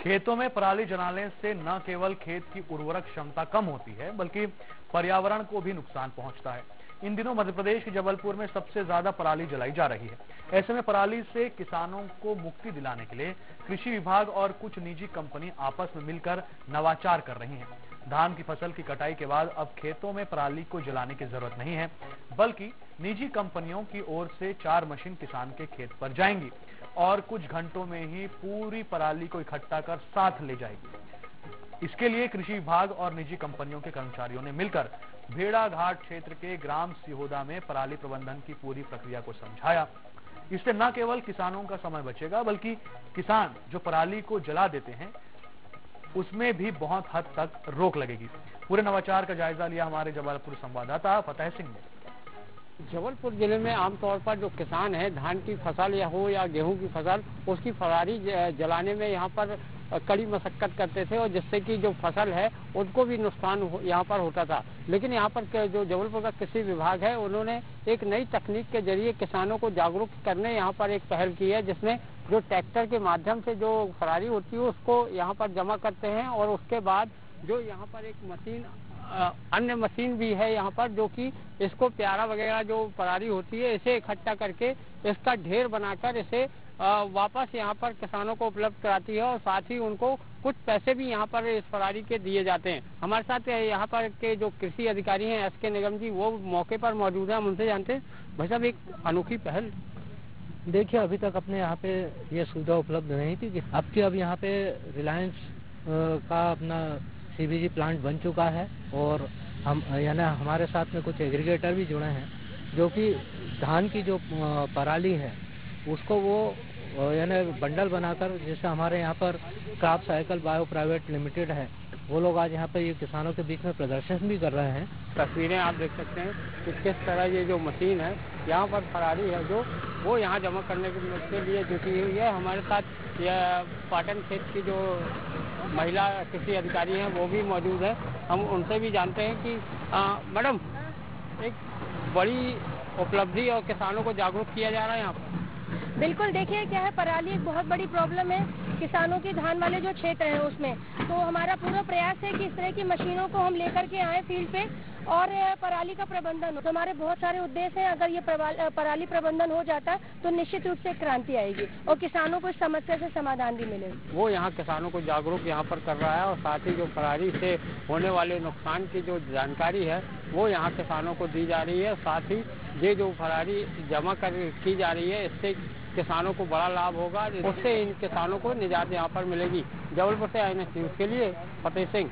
खेतों में पराली जलाने से न केवल खेत की उर्वरक क्षमता कम होती है, बल्कि पर्यावरण को भी नुकसान पहुंचता है। इन दिनों मध्य प्रदेश के जबलपुर में सबसे ज्यादा पराली जलाई जा रही है। ऐसे में पराली से किसानों को मुक्ति दिलाने के लिए कृषि विभाग और कुछ निजी कंपनी आपस में मिलकर नवाचार कर रही हैं। धान की फसल की कटाई के बाद अब खेतों में पराली को जलाने की जरूरत नहीं है, बल्कि निजी कंपनियों की ओर से 4 मशीन किसान के खेत पर जाएंगी और कुछ घंटों में ही पूरी पराली को इकट्ठा कर साथ ले जाएगी। इसके लिए कृषि विभाग और निजी कंपनियों के कर्मचारियों ने मिलकर भेड़ा घाट क्षेत्र के ग्राम सिहोदा में पराली प्रबंधन की पूरी प्रक्रिया को समझाया। इससे न केवल किसानों का समय बचेगा, बल्कि किसान जो पराली को जला देते हैं उसमें भी बहुत हद तक रोक लगेगी। पूरे नवाचार का जायजा लिया हमारे जबलपुर संवाददाता फतेह सिंह ने। जबलपुर जिले में आमतौर पर जो किसान है, धान की फसल या गेहूं की फसल, उसकी पराली जलाने में यहाँ पर कड़ी मशक्कत करते थे और जिससे कि जो फसल है उनको भी नुकसान यहाँ पर होता था। लेकिन यहाँ पर जो जबलपुर का कृषि विभाग है, उन्होंने एक नई तकनीक के जरिए किसानों को जागरूक करने यहाँ पर एक पहल की है, जिसमें जो ट्रैक्टर के माध्यम से जो पराली होती है उसको यहाँ पर जमा करते हैं और उसके बाद जो यहाँ पर एक मशीन अन्य मशीन भी है यहाँ पर, जो कि इसको प्यारा वगैरह जो पराली होती है इसे इकट्ठा करके इसका ढेर बनाकर इसे वापस यहाँ पर किसानों को उपलब्ध कराती है और साथ ही उनको कुछ पैसे भी यहाँ पर इस पराली के दिए जाते हैं। हमारे साथ यहाँ पर के जो कृषि अधिकारी हैं एस के निगम जी, वो मौके पर मौजूद हैं। हम उनसे जानते हैं, भाई साहब एक अनोखी पहल। देखिए, अभी तक अपने यहाँ पे ये सुविधा उपलब्ध नहीं थी। अब यहाँ पे रिलायंस का अपना सीबीजी प्लांट बन चुका है और हम यानी हमारे साथ में कुछ एग्रीगेटर भी जुड़े हैं, जो कि धान की जो पराली है उसको वो यानी बंडल बनाकर, जैसे हमारे यहाँ पर crop cycle bio private limited है, वो लोग आज यहाँ पे ये किसानों के बीच में प्रदर्शन भी कर रहे हैं। तस्वीरें आप देख सकते हैं कि किस तरह ये जो मशीन है यहाँ पर पराली है जो वो यहाँ जमा करने के लिए जुटी हुई है। हमारे साथ यह पाटन क्षेत्र की जो महिला कृषि अधिकारी हैं वो भी मौजूद है। हम उनसे भी जानते हैं कि मैडम, एक बड़ी उपलब्धि और किसानों को जागरूक किया जा रहा है यहाँ पर। बिल्कुल, देखिए क्या है, पराली एक बहुत बड़ी प्रॉब्लम है किसानों के धान वाले जो क्षेत्र हैं उसमें। तो हमारा पूरा प्रयास है कि इस तरह की मशीनों को हम लेकर के आए फील्ड पे और पराली का प्रबंधन हो। तो हमारे बहुत सारे उद्देश्य हैं। अगर ये पराली प्रबंधन हो जाता तो निश्चित रूप से क्रांति आएगी और किसानों को इस समस्या से समाधान भी मिलेगा। वो यहाँ किसानों को जागरूक यहाँ पर कर रहा है और साथ ही जो पराली से होने वाले नुकसान की जो जानकारी है वो यहाँ किसानों को दी जा रही है। साथ ही ये जो पराली जमा की जा रही है इससे किसानों को बड़ा लाभ होगा, उससे इन किसानों को निजात यहाँ पर मिलेगी। जबलपुर से INS न्यूज़ के लिए फतेह सिंह।